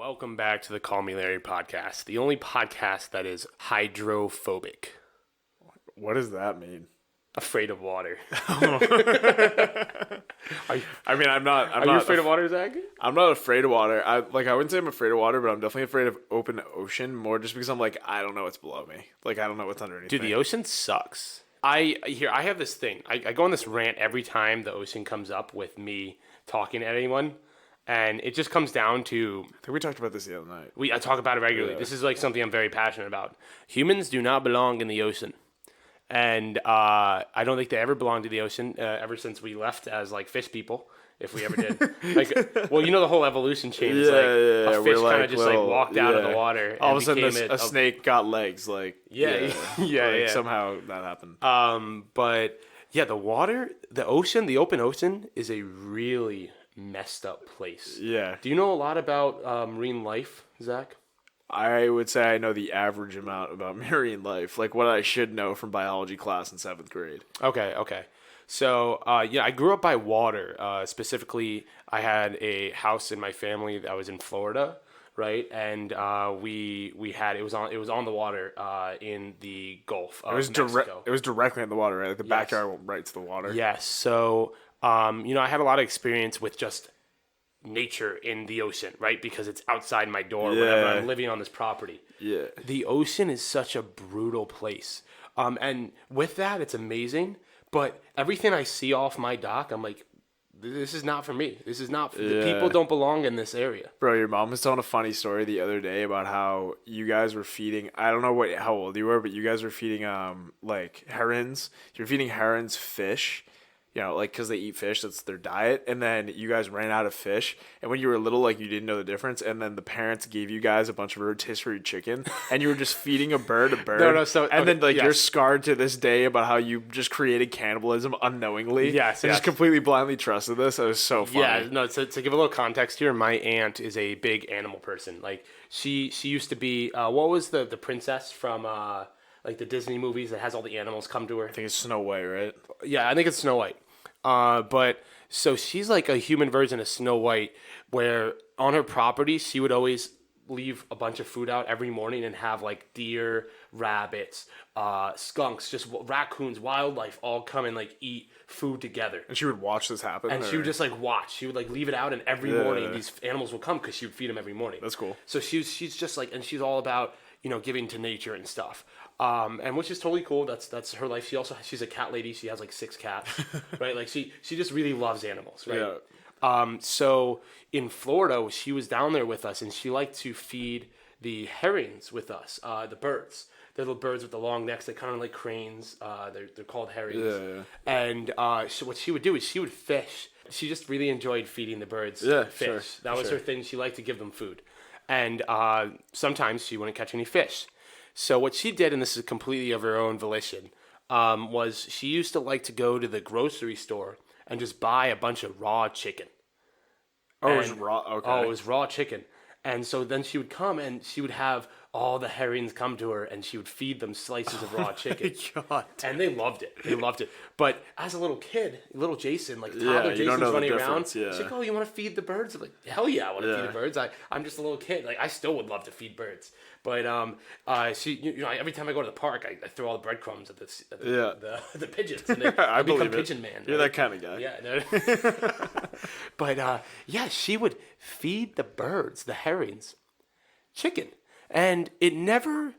Welcome back to the Call Me Larry podcast, the only podcast that is hydrophobic, What does that mean? afraid of water. I mean, I'm not. Are you afraid of water, Zach? I'm not afraid of water. I wouldn't say I'm afraid of water, but I'm definitely afraid of open ocean. More just because I'm like, I don't know what's below me. Like, I don't know what's underneath. Dude, me. the ocean sucks. I have this thing. I go on this rant every time the ocean comes up with me talking to anyone. And it just comes down to... I think we talked about this the other night. I talk about it regularly. Yeah. This is like something I'm very passionate about. Humans do not belong in the ocean. And I don't think they ever belonged to the ocean ever since we left as like fish people, if we ever did. You know the whole evolution chain is a fish kind of just walked out of the water. All of a sudden a snake got legs. Somehow that happened. But yeah, the water, the ocean, the open ocean is a really messed up place. Yeah. Do you know a lot about marine life, Zach? I would say I know the average amount about marine life, like what I should know from biology class in 7th grade. Okay. So, I grew up by water. Specifically, I had a house in my family that was in Florida, right? And it was on the water in the Gulf of Mexico. It was directly in the water, right? Like the backyard went right to the water. Yes. So, I had a lot of experience with just nature in the ocean, right? Because it's outside my door whenever I'm living on this property. Yeah. The ocean is such a brutal place. And with that, it's amazing. But everything I see off my dock, I'm like, this is not for me. This is not, the people don't belong in this area. Bro, your mom was telling a funny story the other day about how you guys were feeding, I don't know how old you were, but you guys were feeding, herons. You're feeding herons fish. Because they eat fish, that's their diet. And then you guys ran out of fish. And when you were little, you didn't know the difference. And then the parents gave you guys a bunch of rotisserie chicken. And you were just feeding a bird. You're scarred to this day about how you just created cannibalism unknowingly. Yes. Just completely blindly trusted this. It was so funny. Yeah, no, to give a little context here, my aunt is a big animal person. She used to be, what was the princess from... the Disney movies that has all the animals come to her. I think it's Snow White, right? Yeah, I think it's Snow White. But so she's like a human version of Snow White, where on her property she would always leave a bunch of food out every morning and have deer, rabbits, skunks, just raccoons, wildlife all come and eat food together. And she would watch this happen. And she would just watch. She would leave it out, and every morning these animals would come because she would feed them every morning. That's cool. So she's just and she's all about giving to nature and stuff. And which is totally cool. That's her life. She's a cat lady. She has 6 cats, right? She just really loves animals, right? Yeah. So in Florida, she was down there with us, and she liked to feed the herons with us, the birds. The little birds with the long necks that kind of like cranes. They're called herons. Yeah. And so what she would do is she would fish. She just really enjoyed feeding the birds fish. Sure, that was her thing. She liked to give them food. And sometimes she wouldn't catch any fish. So what she did, and this is completely of her own volition, was she used to like to go to the grocery store and just buy a bunch of raw chicken. It was raw? Okay. Oh, it was raw chicken. And so then she would come and she would have all the herons come to her and she would feed them slices of raw chicken. God. And they loved it. But as a little kid, little Jason, toddler Jason's running around. Yeah. She's like, oh, you want to feed the birds? I'm like, hell yeah, I want to feed the birds. I'm just a little kid. I still would love to feed birds. But she, every time I go to the park, I throw all the breadcrumbs at the pigeons. And I become pigeon man. You're that kind of guy. Yeah. No. But she would feed the birds, the herons, chicken. And it never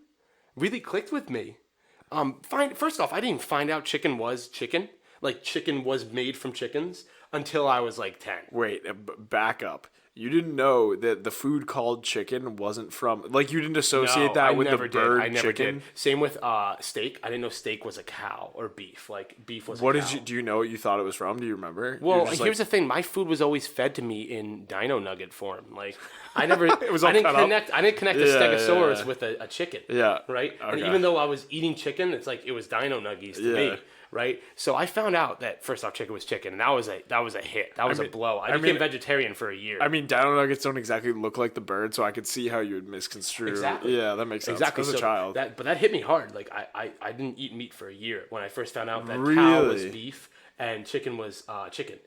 really clicked with me. First off, I didn't find out chicken was chicken. Chicken was made from chickens until I was 10. Wait, back up. You didn't know that the food called chicken wasn't from... you didn't associate that with the bird I never chicken? Did. Same with steak. I didn't know steak was a cow or beef. Beef was a cow. Do you know what you thought it was from? Do you remember? Well, here's the thing. My food was always fed to me in dino nugget form. I never... It was all I didn't cut connect. I didn't connect the Stegosaurus with a chicken. Yeah. Right? Okay. And even though I was eating chicken, it's it was dino nuggies to me. Right, so I found out that first off, chicken was chicken, and that was a hit. That was a blow. I became vegetarian for a year. I mean, dino nuggets don't exactly look like the bird, so I could see how you would misconstrue. Exactly. Yeah, that makes sense. Exactly. As a child, but that hit me hard. I didn't eat meat for a year when I first found out that cow was beef and chicken was chicken.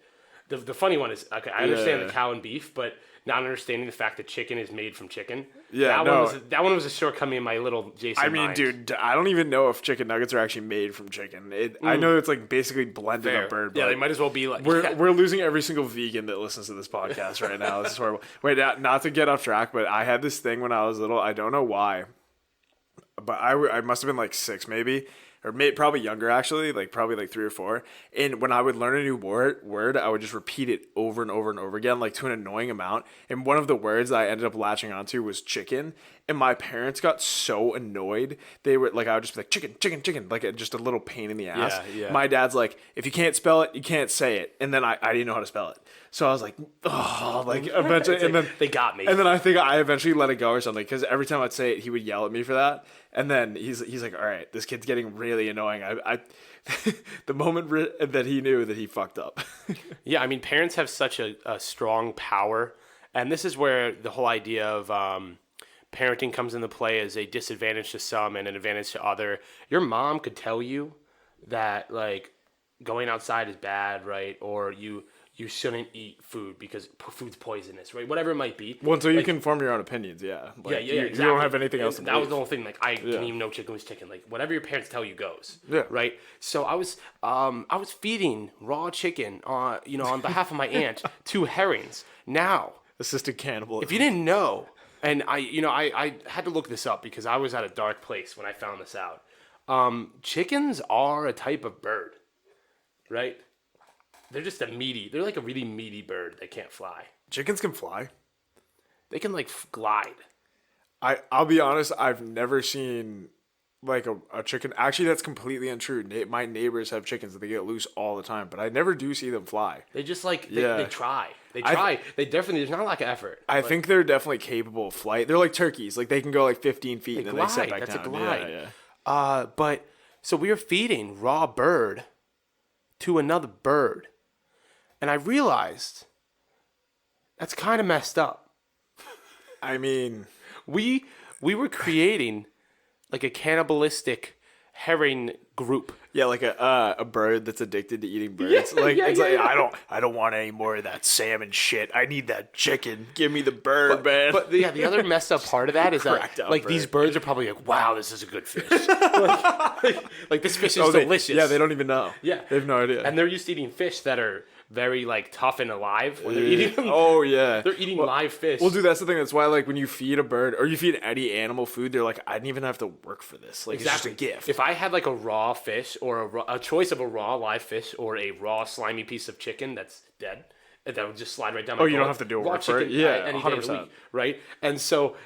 The funny one is, okay, I understand the cow and beef, but not understanding the fact that chicken is made from chicken. Yeah, that one was a shortcoming in my little Jason I mean, mind. dude, I don't even know if chicken nuggets are actually made from chicken. I know it's like basically blended up bird. Yeah, but they might as well be like. We're losing every single vegan that listens to this podcast right now. This is horrible. Wait, not to get off track, but I had this thing when I was little. I don't know why, but I must have been like 6 maybe. Or probably younger actually, like probably like 3 or 4. And when I would learn a new word, I would just repeat it over and over and over again, like to an annoying amount. And one of the words I ended up latching onto was chicken. And my parents got so annoyed. They were like, I would just be like, chicken, chicken, chicken, like just a little pain in the ass. Yeah. My dad's like, if you can't spell it, you can't say it. And then I didn't know how to spell it. So I was like, oh, like eventually, and then they got me. And then I think I eventually let it go or something, because every time I'd say it, he would yell at me for that. And then he's like, all right, this kid's getting really annoying. I the moment that he knew that he fucked up. Yeah, I mean, parents have such a strong power, and this is where the whole idea of parenting comes into play as a disadvantage to some and an advantage to other. Your mom could tell you that like going outside is bad, right? Or you shouldn't eat food because food's poisonous, right? Whatever it might be. Well, so you can form your own opinions, yeah. Like, yeah, exactly. You don't have anything else to That believe. was the whole thing. Like, I didn't even know chicken was chicken. Like, whatever your parents tell you goes. Yeah. Right? So I was feeding raw chicken, on behalf of my aunt to herrings. Now, Assisted cannibalism. if you didn't know, and I had to look this up because I was at a dark place when I found this out. Chickens are a type of bird, right? They're just they're like a really meaty bird that can't fly. Chickens can fly. They can like glide. I'll be honest, I've never seen like a chicken. Actually, that's completely untrue. My neighbors have chickens that they get loose all the time, but I never do see them fly. They just like, they try. They try. They definitely, there's not a lack of effort. I think they're definitely capable of flight. They're like turkeys. Like they can go like 15 feet and then they set back That's down. a glide. Yeah. But so we were feeding raw bird to another bird. And I realized that's kind of messed up. I mean, we were creating like a cannibalistic herring group. yeah, like a bird that's addicted to eating birds. I don't want any more of that salmon shit. I need that chicken. Give me the bird, man. But the other messed up part of that is that like these birds are probably like, wow, this is a good fish. like this fish is delicious. They don't even know. Yeah, they have no idea. And they're used to eating fish that are very like tough and alive when they're eating them. Oh yeah, they're eating live fish. Well, dude, that's the thing. That's why like when you feed a bird or you feed any animal food, they're like, I didn't even have to work for this. Like exactly. It's just a gift. If I had like a raw fish or a choice of a raw live fish or a raw slimy piece of chicken that's dead, that would just slide right down my you don't have to do work for it. Yeah, any day of the week, right? And so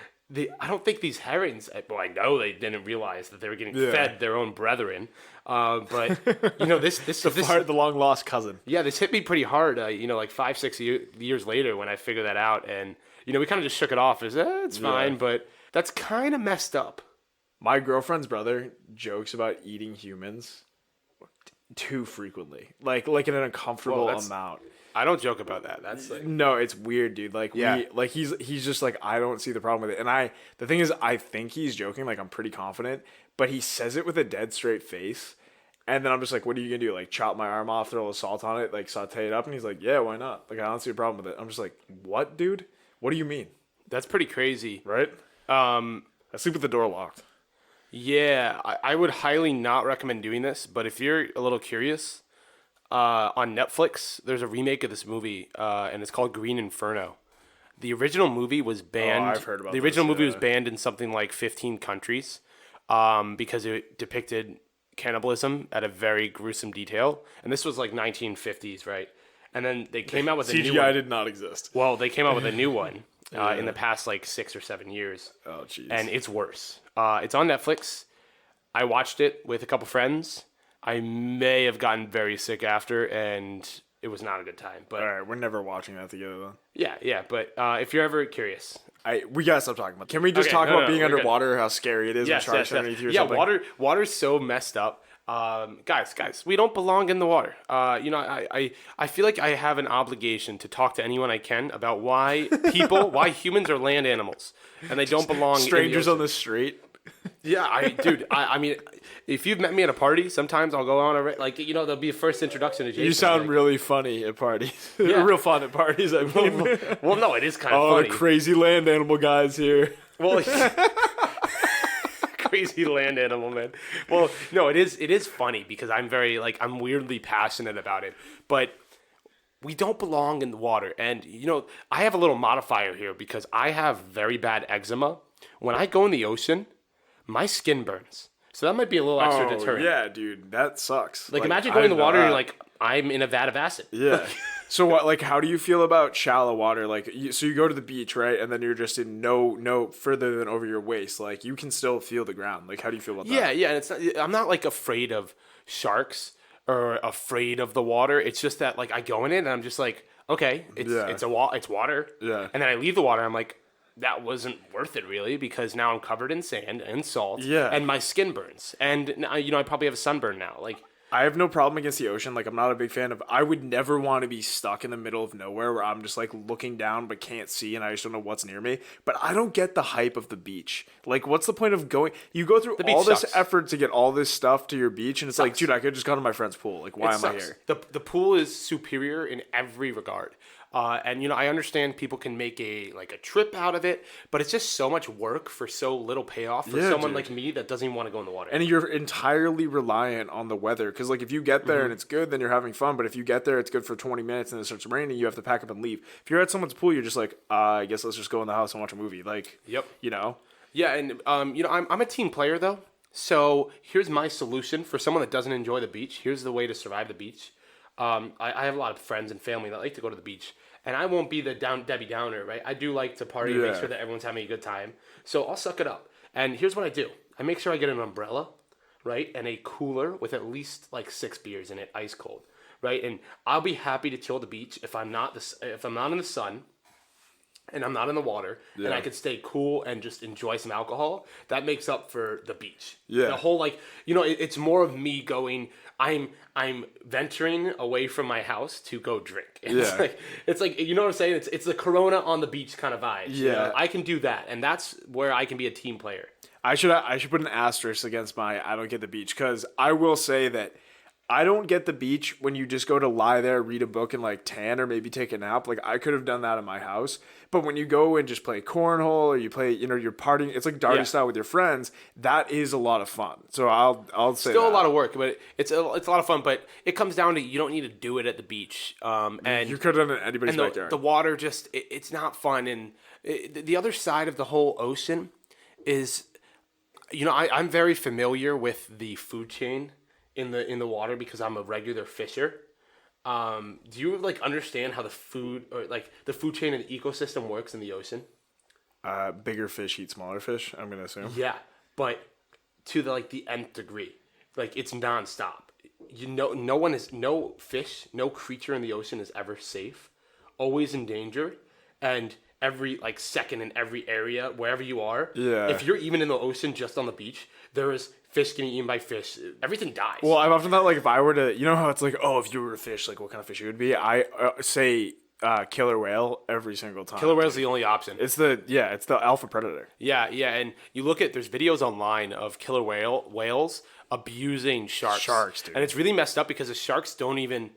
I don't think these herrings. Well, I know they didn't realize that they were getting fed their own brethren. But this the long lost cousin. Yeah, this hit me pretty hard. Like 5-6 years later when I figured that out, and we kind of just shook it off as it's fine, but that's kind of messed up. My girlfriend's brother jokes about eating humans too frequently, like in an uncomfortable amount. I don't joke about that. That's like, no, it's weird, dude. Like he's just like, I don't see the problem with it. And the thing is, I think he's joking. Like I'm pretty confident, but he says it with a dead straight face. And then I'm just like, what are you gonna do? Like chop my arm off, throw a little salt on it, like saute it up? And he's like, yeah, why not? Like I don't see a problem with it. I'm just like, what, dude? What do you mean? That's pretty crazy, right? I sleep with the door locked. Yeah, I would highly not recommend doing this. But if you're a little curious. On Netflix, there's a remake of this movie, and it's called Green Inferno. The original movie was banned. I've heard about the original movie was banned in something like 15 countries, because it depicted cannibalism at a very gruesome detail. And this was like 1950s, right? And then they came out with a new one. CGI did not exist. Well, they came out with a new one in the past like 6 or 7 years. Oh, jeez. And it's worse. It's on Netflix. I watched it with a couple friends. I may have gotten very sick after, and it was not a good time. But all right, we're never watching that together, then. Yeah. But if you're ever curious, we gotta stop talking about. Can we just talk about being underwater? How scary it is when sharks underneath you or something? Yeah, water's so messed up. Guys, we don't belong in the water. I feel like I have an obligation to talk to anyone I can about why humans are land animals and they don't belong. Strangers on the street. Dude, I mean, if you've met me at a party, sometimes I'll go on like, there'll be a first introduction to Jason. You sound like, really funny at parties. Yeah. Real fun at parties, I mean. well, no, it is kind of Oh, funny. the crazy land animal guys here. Well, crazy land animal, man. Well, no, it is funny because I'm very, like, I'm weirdly passionate about it. But we don't belong in the water. And, I have a little modifier here because I have very bad eczema. When I go in the ocean, my skin burns. So that might be a little extra deterrent. Yeah, dude, that sucks. Like imagine going in the water and you're like, I'm in a vat of acid. Yeah. So what? Like, how do you feel about shallow water? Like, so you go to the beach, right, and then you're just in no further than over your waist. Like, you can still feel the ground. Like, how do you feel about that? Yeah, and I'm not like afraid of sharks or afraid of the water. It's just that like I go in it and I'm just like, okay, it's water. Yeah. And then I leave the water. I'm like, that wasn't worth it really because now I'm covered in sand and salt. Yeah. And my skin burns. And I probably have a sunburn now. Like. I have no problem against the ocean. Like, I'm not a big fan of... I would never want to be stuck in the middle of nowhere where I'm just, like, looking down but can't see and I just don't know what's near me. But I don't get the hype of the beach. Like, what's the point of going... You go through all this effort to get all this stuff to your beach, and it's like, dude, I could just go to my friend's pool. Like, why am I here? The pool is superior in every regard. And I understand people can make a trip out of it, but it's just so much work for so little payoff for someone like me that doesn't even want to go in the water. And you're entirely reliant on the weather because, like, if you get there and it's good, then you're having fun. But if you get there, it's good for 20 minutes and it starts raining, you have to pack up and leave. If you're at someone's pool, you're just like, I guess let's just go in the house and watch a movie. Like, yep, Yeah, and I'm a team player though. So here's my solution for someone that doesn't enjoy the beach. Here's the way to survive the beach. I have a lot of friends and family that like to go to the beach. And I won't be the Debbie Downer, right? I do like to party and make sure that everyone's having a good time. So I'll suck it up. And here's what I do. I make sure I get an umbrella, right? And a cooler with at least like 6 beers in it, ice cold, right? And I'll be happy to chill at the beach if I'm not in the sun and I'm not in the water and I can stay cool and just enjoy some alcohol. That makes up for the beach. Yeah. The whole it's more of me going, I'm venturing away from my house to go drink. It's like you know what I'm saying? It's the Corona on the beach kind of vibe. Yeah. I can do that, and that's where I can be a team player. I should put an asterisk against my I don't get the beach because I will say that I don't get the beach when you just go to lie there, read a book, and like tan or maybe take a nap. Like I could have done that in my house. But when you go and just play cornhole or you play, you're partying, it's like Darty style with your friends. That is a lot of fun. So I'll say still a lot of work, but it's a lot of fun. But it comes down to you don't need to do it at the beach. And you could have done it in anybody's backyard. The water just it's not fun. And the other side of the whole ocean is, I'm very familiar with the food chain in the water because I'm a regular fisher. Do you understand how the food chain and the ecosystem works in the ocean? Bigger fish eat smaller fish, I'm gonna assume. Yeah, but to the nth degree, it's nonstop. No fish, no creature in the ocean is ever safe, always endangered, and every second in every area wherever you are. Yeah. If you're even in the ocean, just on the beach, there is fish getting eaten by fish. Everything dies. Well, I've often thought if I were to, how it's if you were a fish, what kind of fish you would be? I say killer whale every single time. Killer whale's the only option. It's the alpha predator. Yeah, and you look at there's videos online of killer whales abusing sharks. Sharks, dude. And it's really messed up because the sharks don't even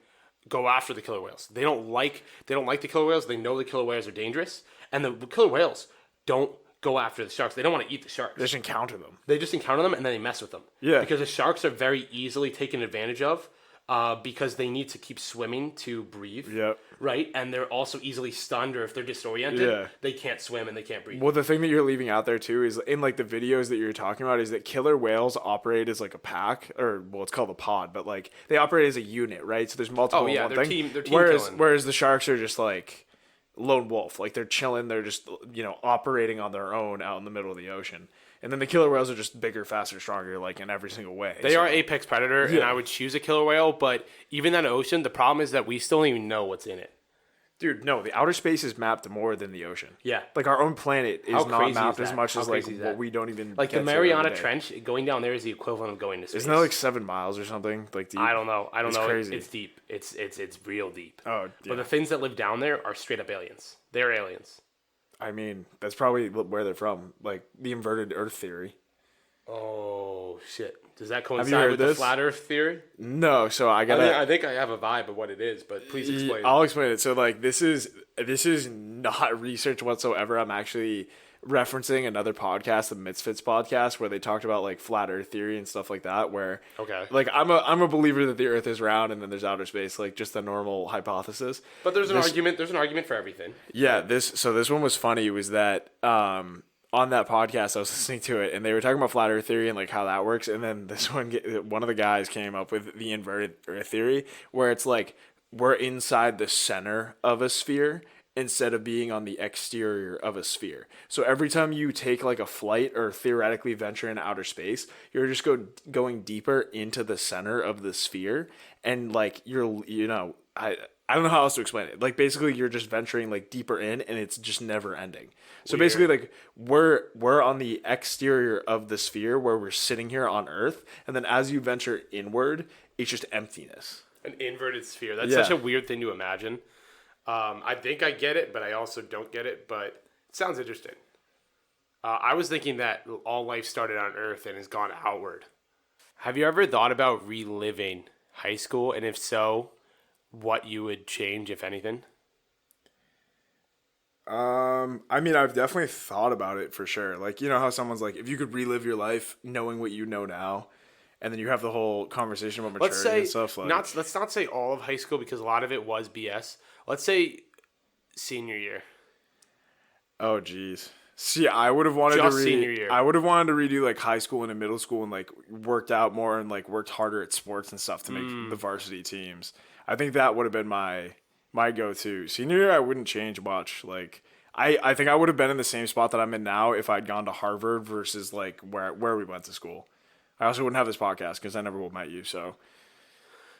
go after the killer whales. They don't like the killer whales. They know the killer whales are dangerous, and the killer whales don't go after the sharks. They don't want to eat the sharks. They just encounter them. They just encounter them and then they mess with them. Yeah. Because the sharks are very easily taken advantage of because they need to keep swimming to breathe. Yep. Right? And they're also easily stunned, or if they're disoriented, they can't swim and they can't breathe. Well, the thing that you're leaving out there too is in the videos that you're talking about is that killer whales operate as a pack, or it's called a pod, but they operate as a unit, right? So there's multiple. Oh yeah, they're team whereas the sharks are just lone wolf, they're chilling, they're just operating on their own out in the middle of the ocean. And then the killer whales are just bigger, faster, stronger, in every single way. They are apex predator, and I would choose a killer whale, but even that ocean, the problem is that we still don't even know what's in it. Dude, no, the outer space is mapped more than the ocean. Yeah. Our own planet is not mapped as much as what we don't even the Mariana Trench, going down there is the equivalent of going to space. Isn't that 7 miles or something? Deep? I don't know. It's crazy. It's deep. It's real deep. Oh, yeah. But the things that live down there are straight up aliens. They're aliens. I mean, that's probably where they're from. The inverted Earth theory. Oh shit! Does that Have coincide you heard with this? the flat Earth theory? No, so I I gotta. mean, I think I have a vibe of what it is, but please explain. I'll explain it. So like this is not research whatsoever. I'm actually referencing another podcast, the Misfits podcast, where they talked about like flat Earth theory and stuff like that. Where Okay. like I'm a believer that the Earth is round and then there's outer space, like just the normal hypothesis. But there's an This- argument. There's an argument for everything. Yeah, this one was funny. Was that on that podcast I was listening to it, and they were talking about flat Earth theory and like how that works, and then one of the guys came up with the inverted Earth theory, where it's like we're inside the center of a sphere instead of being on the exterior of a sphere. So every time you take like a flight or theoretically venture into outer space, you're just going deeper into the center of the sphere, and like I don't know how else to explain it. Like basically you're just venturing like deeper in and it's just never ending. So basically like we're on the exterior of the sphere where we're sitting here on Earth, and then as you venture inward, it's just emptiness. An inverted sphere. That's Yeah. such a weird thing to imagine. I think I get it, but I also don't get it. But it sounds interesting. I was thinking that all life started on Earth and has gone outward. Have you ever thought about reliving high school? And if so, what you would change, if anything? I mean, I've definitely thought about it for sure. Like, you know how someone's like, if you could relive your life knowing what you know now, and then you have the whole conversation about maturity Let's say and stuff. Like, let's not say all of high school because a lot of it was BS. Let's say senior year. oh geez. See, I would have wanted Just to senior year. I would have wanted to redo like high school and middle school and like worked out more and like worked harder at sports and stuff to make the varsity teams. I think that would have been my go-to. Senior year, I wouldn't change much. Like, I think I would have been in the same spot that I'm in now if I'd gone to Harvard versus like where we went to school. I also wouldn't have this podcast because I never would have met you. So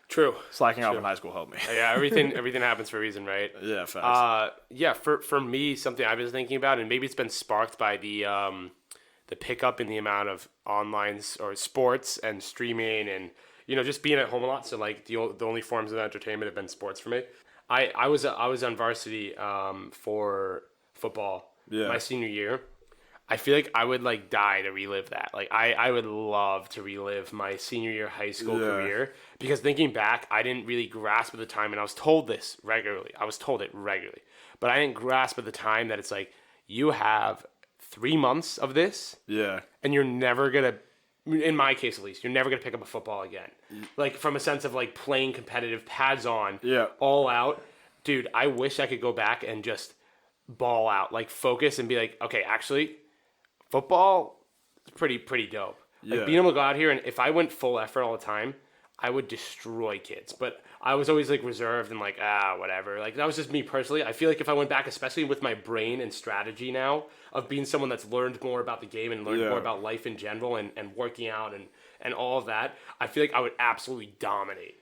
True. slacking off in high school helped me. Yeah, everything happens for a reason, right? Yeah, facts. Yeah. For me, something I've been thinking about, and maybe it's been sparked by the pickup in the amount of online or sports and streaming, and just being at home a lot. So like the only forms of entertainment have been sports for me. I was on varsity for football my senior year. I feel like I would like die to relive that. Like I would love to relive my senior year high school career, because thinking back, I didn't really grasp at the time, and I was told this regularly. I was told it regularly, but I didn't grasp at the time that it's like you have 3 months of this, and you're never gonna. In my case, at least, you're never gonna pick up a football again. Like from a sense of like playing competitive, pads on, all out, dude. I wish I could go back and just ball out, like focus and be like, okay, actually. Football is pretty dope. Like being able to go out here, and if I went full effort all the time, I would destroy kids. But I was always like reserved and like, whatever. Like that was just me personally. I feel like if I went back, especially with my brain and strategy now of being someone that's learned more about the game and learned more about life in general and working out and all of that, I feel like I would absolutely dominate.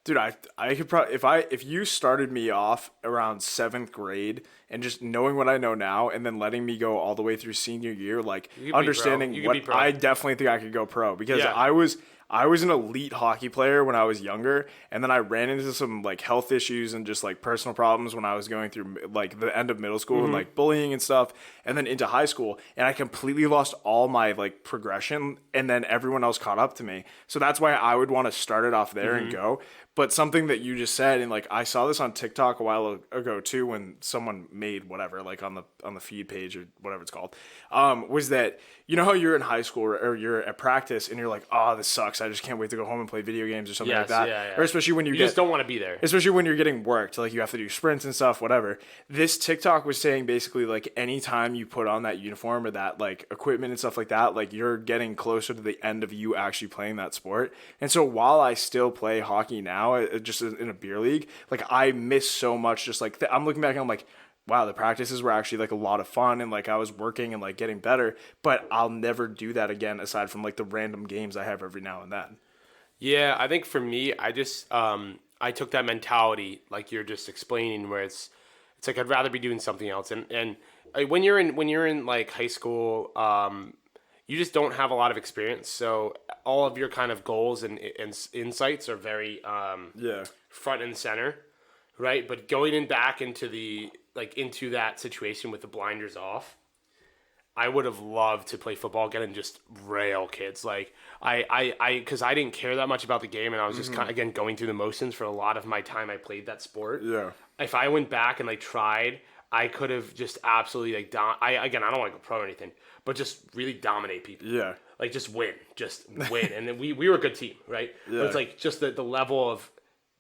Dude, I could probably if you started me off around 7th grade and just knowing what I know now and then letting me go all the way through senior year, like understanding what I definitely think I could go pro, because I was an elite hockey player when I was younger, and then I ran into some like health issues and just like personal problems when I was going through like the end of middle school and like bullying and stuff, and then into high school, and I completely lost all my like progression, and then everyone else caught up to me. So that's why I would want to start it off there and go. But something that you just said, and like I saw this on TikTok a while ago too, when someone made whatever, like on the feed page or whatever it's called, was that you know how you're in high school or you're at practice and you're like, oh, this sucks. I just can't wait to go home and play video games or something like that. Or especially when you just don't want to be there. Especially when you're getting worked, like you have to do sprints and stuff, whatever. This TikTok was saying basically like anytime you put on that uniform or that like equipment and stuff like that, like you're getting closer to the end of you actually playing that sport. And so while I still play hockey now, just in a beer league, like I miss so much. Just like I'm looking back and I'm like, wow, the practices were actually like a lot of fun, and like I was working and like getting better, but I'll never do that again aside from like the random games I have every now and then. Yeah, I think for me, I just I took that mentality like you're just explaining, where it's like I'd rather be doing something else. And when you're in like high school, you just don't have a lot of experience, so all of your kind of goals and insights are very front and center, right? But going back into into that situation with the blinders off, I would have loved to play football again and just rail kids. Like because I didn't care that much about the game, and I was just kind of, again, going through the motions for a lot of my time I played that sport. Yeah. If I went back and like tried, I could have just absolutely like I don't want to go pro or anything, but just really dominate people. Yeah. Like just win. And then we were a good team, right? Yeah. But it's like just the level of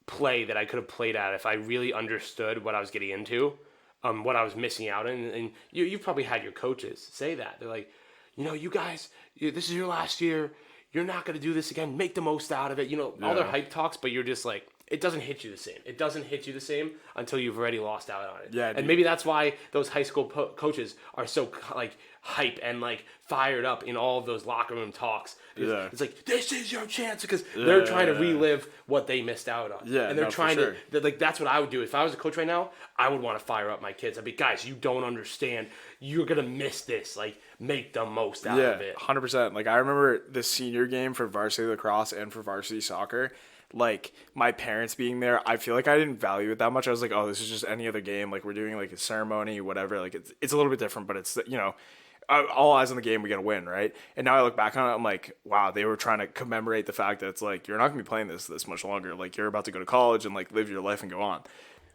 play that I could have played at if I really understood what I was getting into. What I was missing out on, and you probably had your coaches say that. They're like, you guys, this is your last year. You're not going to do this again. Make the most out of it. All their hype talks, but you're just like, it doesn't hit you the same. It doesn't hit you the same until you've already lost out on it. Yeah, and maybe that's why those high school coaches are so like hype and like fired up in all of those locker room talks. It's like, this is your chance, because they're trying to relive what they missed out on. Yeah, and they're trying to like, that's what I would do if I was a coach right now. I would want to fire up my kids. I'd be, guys, you don't understand. You're gonna miss this. Like, make the most out of it. 100%. Like, I remember the senior game for varsity lacrosse and for varsity soccer. Like, my parents being there, I feel like I didn't value it that much. I was like, oh, this is just any other game. Like, we're doing like a ceremony, whatever. Like, it's a little bit different, but it's, all eyes on the game, we got to win, right? And now I look back on it, I'm like, wow, they were trying to commemorate the fact that it's like, you're not going to be playing this much longer. Like, you're about to go to college and like live your life and go on.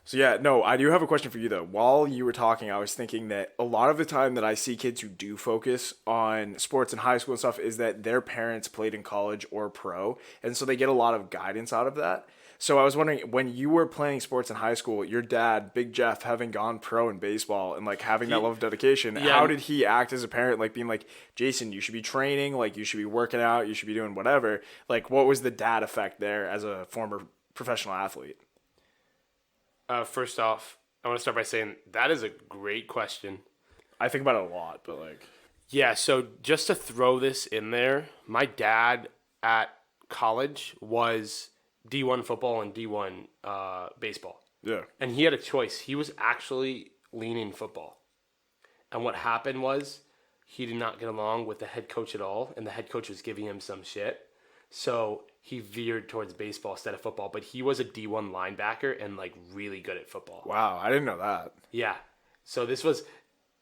So yeah, no, I do have a question for you though. While you were talking, I was thinking that a lot of the time that I see kids who do focus on sports in high school and stuff is that their parents played in college or pro. And so they get a lot of guidance out of that. So I was wondering, when you were playing sports in high school, your dad, Big Jeff, having gone pro in baseball and like having that level of dedication, how did he act as a parent? Like being like, Jason, you should be training, like you should be working out, you should be doing whatever. Like, what was the dad effect there as a former professional athlete? First off, I want to start by saying that is a great question. I think about it a lot, but like... Yeah, so just to throw this in there, my dad at college was D1 football and D1 baseball. Yeah. And he had a choice. He was actually leaning football. And what happened was he did not get along with the head coach at all, and the head coach was giving him some shit. So he veered towards baseball instead of football, but he was a D1 linebacker and like really good at football. Wow, I didn't know that. Yeah. So this was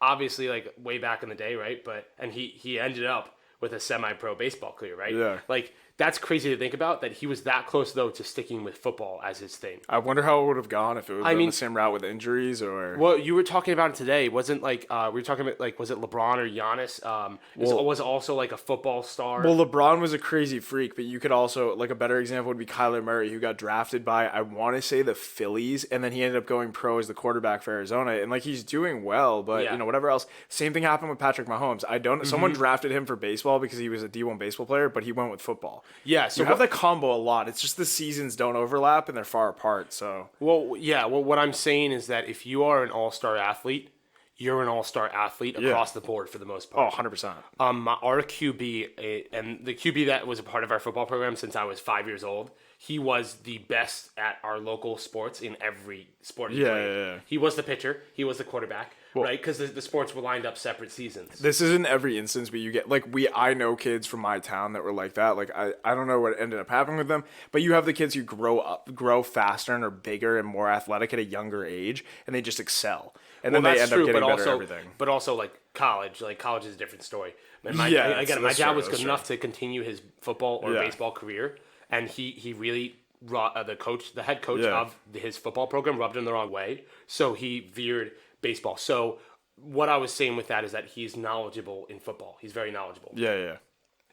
obviously like way back in the day, right? And he ended up with a semi-pro baseball career, right? Yeah. Like, that's crazy to think about, that he was that close, though, to sticking with football as his thing. I wonder how it would have gone if it was on the same route with injuries or... Well, you were talking about it today. Wasn't like, we were talking about, like, was it LeBron or Giannis? Was also like a football star. Well, LeBron was a crazy freak, but you could also, like, a better example would be Kyler Murray, who got drafted by, I want to say, the Phillies, and then he ended up going pro as the quarterback for Arizona, and, like, he's doing well, but, whatever else. Same thing happened with Patrick Mahomes. Someone drafted him for baseball because he was a D1 baseball player, but he went with football. Yeah, so you have that combo a lot. It's just the seasons don't overlap and they're far apart. So what I'm saying is that if you are an all-star athlete, you're an all-star athlete across the board for the most part. Oh, 100%. Our QB, and the QB that was a part of our football program since I was 5 years old, he was the best at our local sports in every sport he played. Yeah. He was the pitcher. He was the quarterback, right? Because the sports were lined up separate seasons. This isn't every instance, but you get, like, I know kids from my town that were like that. Like, I don't know what ended up happening with them, but you have the kids who grow faster and are bigger and more athletic at a younger age, and they just excel. And then they end up getting better at everything. But also, like, college is a different story. My dad was good enough to continue his football or baseball career, and he really the head coach of his football program rubbed him the wrong way, so he veered baseball. So what I was saying with that is that he's knowledgeable in football. He's very knowledgeable. Yeah.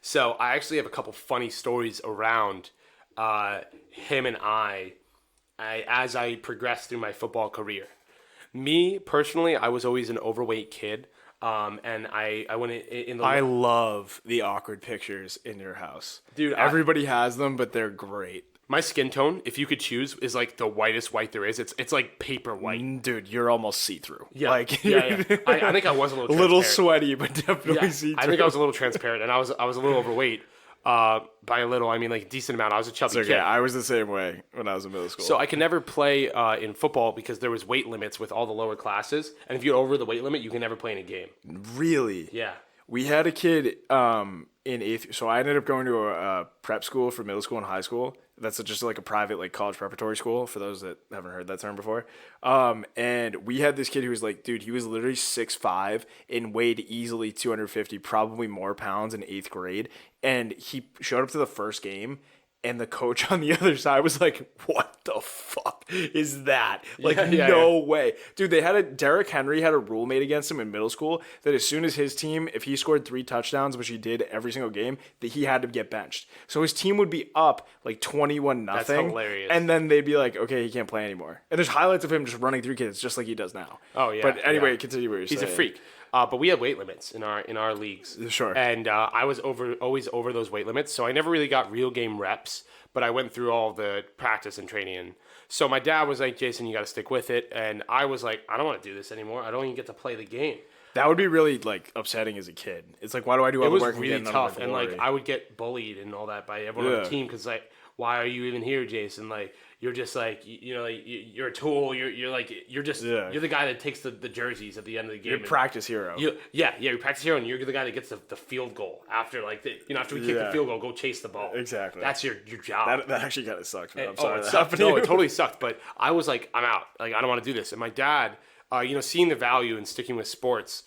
So I actually have a couple funny stories around him and I as I progressed through my football career. Me personally, I was always an overweight kid. And I went in the... I love the awkward pictures in your house. Dude, everybody has them, but they're great. My skin tone, if you could choose, is like the whitest white there is. It's like paper white. Dude, you're almost see-through. Yeah. Like, yeah. I think I was a little a little sweaty, but definitely see-through. I think I was a little transparent, and I was a little overweight. By a little, I mean like a decent amount. I was a chubby kid. I was the same way when I was in middle school. So I could never play in football because there was weight limits with all the lower classes, and if you're over the weight limit, you can never play in a game. Really? Yeah. We had a kid in eighth. So I ended up going to a prep school for middle school and high school. That's just like a private like college preparatory school for those that haven't heard that term before. And we had this kid who was like, dude, he was literally 6'5" and weighed easily 250, probably more pounds in 8th grade. And he showed up to the first game. And the coach on the other side was like, what the fuck is that? Like, no way. Dude, Derrick Henry had a rule made against him in middle school that as soon as his team, if he scored 3 touchdowns, which he did every single game, that he had to get benched. So his team would be up like 21-0. That's hilarious. And then they'd be like, okay, he can't play anymore. And there's highlights of him just running through kids just like he does now. Oh, yeah. But anyway, continue what you're saying. He's a freak. But we had weight limits in our leagues. Sure. And I was always over those weight limits, so I never really got real game reps. But I went through all the practice and training. And so my dad was like, Jason, you got to stick with it. And I was like, I don't want to do this anymore. I don't even get to play the game. That would be really like upsetting as a kid. It's like, why do I do all the work? It was really tough. And like, I would get bullied and all that by everyone on the team because like, why are you even here, Jason? Like, you're just like, like, you're a tool. You're just you're the guy that takes the jerseys at the end of the game. You're a practice hero. You're practice hero, and you're the guy that gets the field goal after like after we kick the field goal, go chase the ball. Exactly. That's your job. That actually kind of sucks. Man. I'm sorry. It sucked. No, it totally sucked. But I was like, I'm out. Like, I don't want to do this. And my dad, seeing the value in sticking with sports,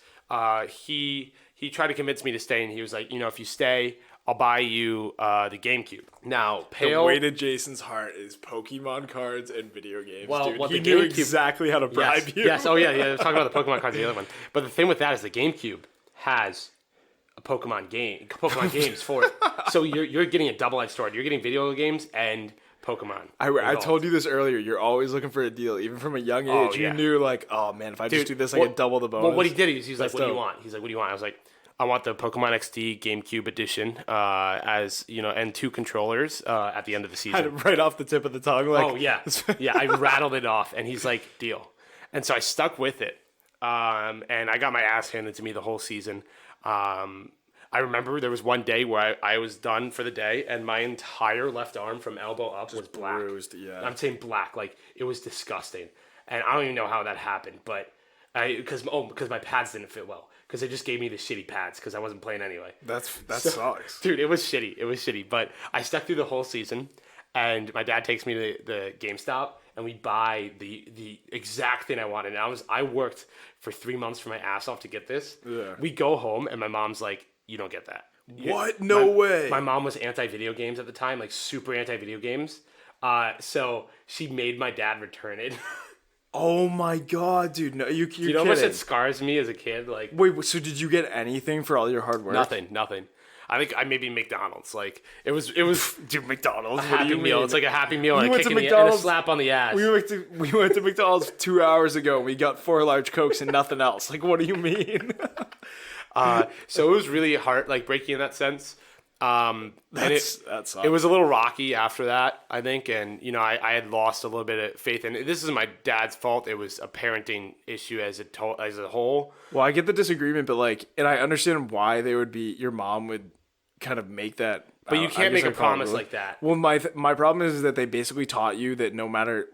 he tried to convince me to stay, and he was like, if you stay, I'll buy you the GameCube. Now, the way to Jason's heart is Pokemon cards and video games. Well, dude. He knew exactly how to bribe you. Yes. Oh yeah. I was talking about the Pokemon cards, the other one. But the thing with that is the GameCube has a Pokemon games for it. So you're getting a double-edged sword. You're getting video games and Pokemon. I told you this earlier. You're always looking for a deal, even from a young age. You knew like, oh man, if I just do this, I get double the bonus. Well, what he did is he's like, what do you want? He's like, what do you want? I was like, I want the Pokemon XD GameCube edition, as and 2 controllers at the end of the season. Had it right off the tip of the tongue. Like, oh yeah, yeah. I rattled it off, and he's like, deal. And so I stuck with it, and I got my ass handed to me the whole season. I remember there was one day where I was done for the day, and my entire left arm from elbow up was black. Bruised, yeah. I'm saying black, like it was disgusting, and I don't even know how that happened, but because my pads didn't fit well. Because they just gave me the shitty pads because I wasn't playing anyway. That sucks. Dude, it was shitty. But I stuck through the whole season, and my dad takes me to the GameStop, and we buy the exact thing I wanted. And I worked for 3 months for my ass off to get this. Yeah. We go home, and my mom's like, you don't get that. What? No way. My mom was anti-video games at the time, like super anti-video games. So she made my dad return it. Oh my god, dude! No, you're kidding. You know how much it scars me as a kid? Like, wait, so did you get anything for all your hard work? Nothing. I think I maybe McDonald's. Like it was dude, McDonald's. A happy meal. It's like a happy meal and a kick and a slap on the ass. We went to McDonald's 2 hours ago. And we got 4 large Cokes and nothing else. Like, what do you mean? So it was really hard, like breaking in that sense. That sucks. It was a little rocky after that, I think, and I had lost a little bit of faith, and this is my dad's fault. It was a parenting issue as a whole. Well, I get the disagreement, but and I understand why your mom would kind of make that. But you can't make a promise like that. Well, my problem is that they basically taught you that no matter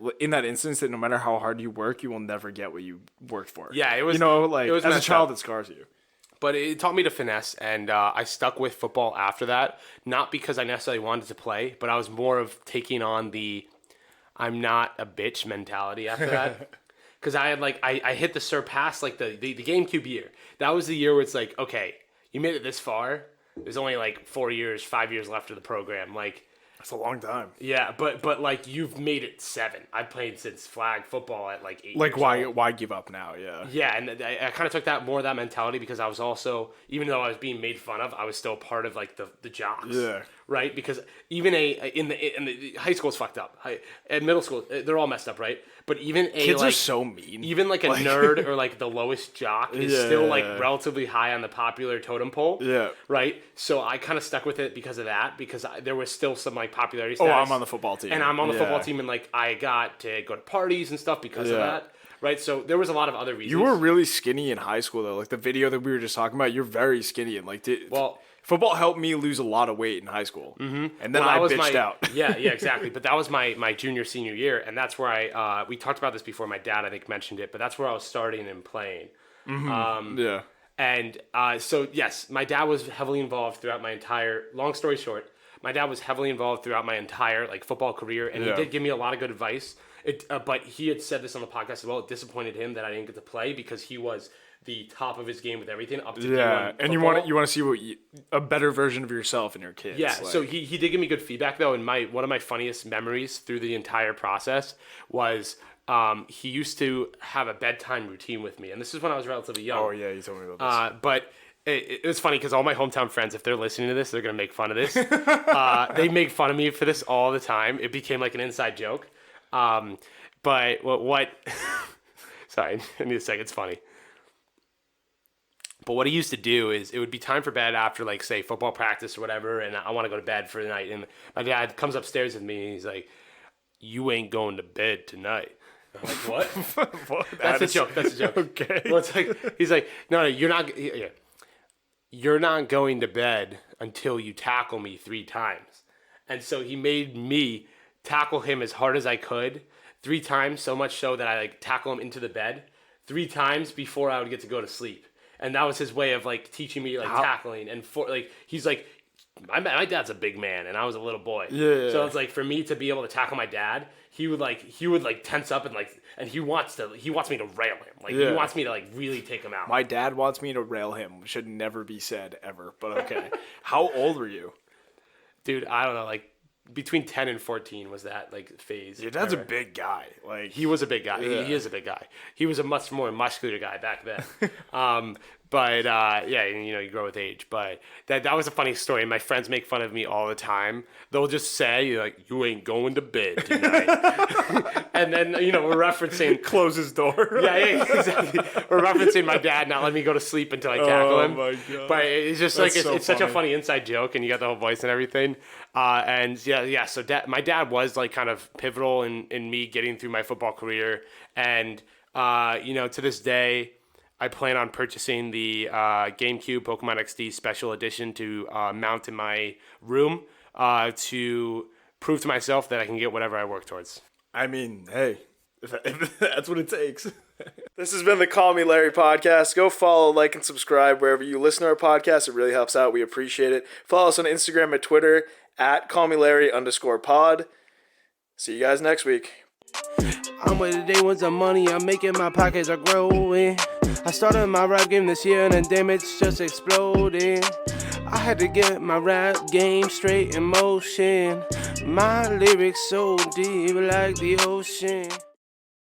how hard you work, you will never get what you worked for. Yeah, it was. It was as a child, it scars you. But it taught me to finesse, and I stuck with football after that. Not because I necessarily wanted to play, but I was more of taking on the I'm not a bitch mentality after that. Because I had I hit the surpass the GameCube year. That was the year where it's like, okay, you made it this far. There's only 5 years left of the program. That's a long time. Yeah, but you've made it 7. I've played since flag football at 8 years why give up now? Yeah. Yeah, and I kind of took that mentality because I was also, even though I was being made fun of, I was still part of the jocks. Yeah. Right? Because even in the high school's fucked up. At middle school, they're all messed up, right? But even kids are so mean. Even a nerd or the lowest jock is still relatively high on the popular totem pole. Yeah. Right? So I kind of stuck with it because of that, because there was still some popularity status. Oh, I'm on the football team. And I'm on the football team, and I got to go to parties and stuff because of that. Right? So there was a lot of other reasons. You were really skinny in high school though. The video that we were just talking about, you're very skinny and football helped me lose a lot of weight in high school. Mm-hmm. And then I bitched out. yeah, exactly. But that was my junior, senior year. And that's where we talked about this before. My dad, I think, mentioned it. But that's where I was starting and playing. Mm-hmm. And so, yes, my dad was heavily involved throughout my entire, long story short, my dad was heavily involved throughout my entire like football career. And he did give me a lot of good advice. But he had said this on the podcast as well. It disappointed him that I didn't get to play because he was the top of his game with everything up to D1 and football. you want to see a better version of yourself and your kids. Yeah, so he did give me good feedback though, and one of my funniest memories through the entire process was he used to have a bedtime routine with me, and this is when I was relatively young. Oh yeah, you told me about this. But it was funny because all my hometown friends, if they're listening to this, they're gonna make fun of this. They make fun of me for this all the time. It became like an inside joke. But what? Sorry, I need a second. It's funny. But what he used to do is it would be time for bed after, like, say, football practice or whatever, and I want to go to bed for the night. And my dad comes upstairs with me, and he's like, "You ain't going to bed tonight." I'm like, "What?" What? That's a joke. That's a joke. Okay. Well, it's like, he's like, "No, you're not. Yeah, you're not going to bed until you tackle me 3 times." And so he made me tackle him as hard as I could 3 times, so much so that I like tackle him into the bed 3 times before I would get to go to sleep. And that was his way of like teaching me like tackling. And for like, he's like, my dad's a big man and I was a little boy. Yeah. So it's like for me to be able to tackle my dad, he would tense up and he wants me to rail him. Like he wants me to like really take him out. My dad wants me to rail him. Should never be said ever, but okay. How old were you? Dude, I don't know, like between 10 and 14 was that like phase. Your dad's a big guy. Like he was a big guy. He is a big guy. He was a much more muscular guy back then. But yeah, you know, you grow with age. But that was a funny story. And my friends make fun of me all the time. They'll just say like, "You ain't going to bed tonight," and then you know we're referencing close his door. yeah, exactly. We're referencing my dad not letting me go to sleep until I tackle him. Oh my god! But it's just That's like so it's such a funny inside joke, and you got the whole voice and everything. And yeah. So my dad was like kind of pivotal in me getting through my football career, and you know to this day, I plan on purchasing the GameCube Pokemon XD Special Edition to mount in my room to prove to myself that I can get whatever I work towards. I mean, hey, if that's what it takes. This has been the Call Me Larry podcast. Go follow, like, and subscribe wherever you listen to our podcast. It really helps out. We appreciate it. Follow us on Instagram and Twitter at callmelary_pod. See you guys next week. I'm with the day ones of money, I'm making my pockets are growing. I started my rap game this year and the damage just exploded. I had to get my rap game straight in motion. My lyrics so deep like the ocean.